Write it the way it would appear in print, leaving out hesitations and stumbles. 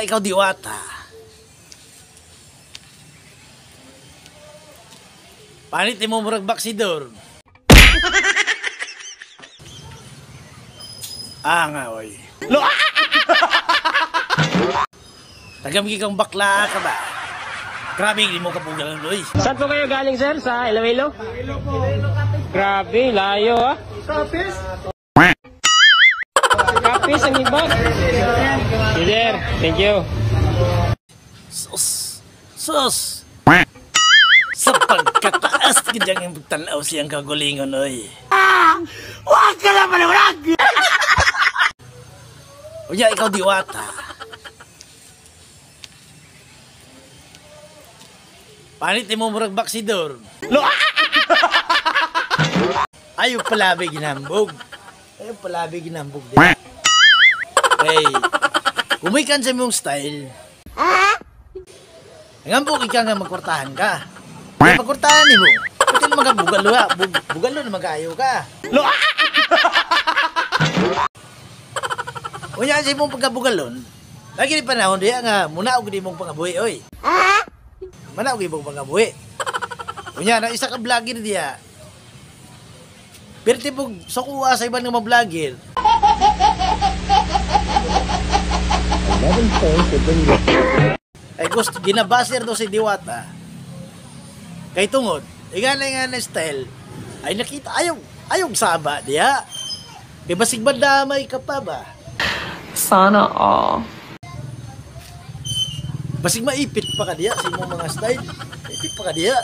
Ikaw diwata. Panit mo murag baksidor. Nga oy. Tagamgi kang bakla ka ba? Grabe, hindi mo kapugalan oy. Saan po kayo galing, sir? Sa Iloilo? Iloilo po. Grabe, layo ah. Kapis? Kapis ang iba. Sir, thank you. Sus! Sa pagkataas kanyang yung pagtanaw siyang kagulingon, oy. Huwag ka na malulag! Uya, ikaw diwata. Panit mo murag baksidor. Ayaw palabi ginambog. Ayaw palabi ginambog din. Hey, kumikan sa mong style. Ngambog ika nga magkortahan ka. Kaya pagkortahan ni mo, pati na magabugalo ha. Bugalo na magayo ka. Unya sa mong pagkabugalon, lagi ni panahon diya nga muna og di mong pangabuhi, oy. Mana og imong pangabuhi. Unya na isa ka vlogger diya. Pero tipog sukuha sa iban nga mga vlogger. Ay gusto, ginabasir do si Diwata. Kay tungod, nga na style, ay nakita, ayaw saba diya. Kay basig ba damay ka pa ba? Sana all. Basig maipit pa ka diya sa imong mga style. Ipit pa ka diya.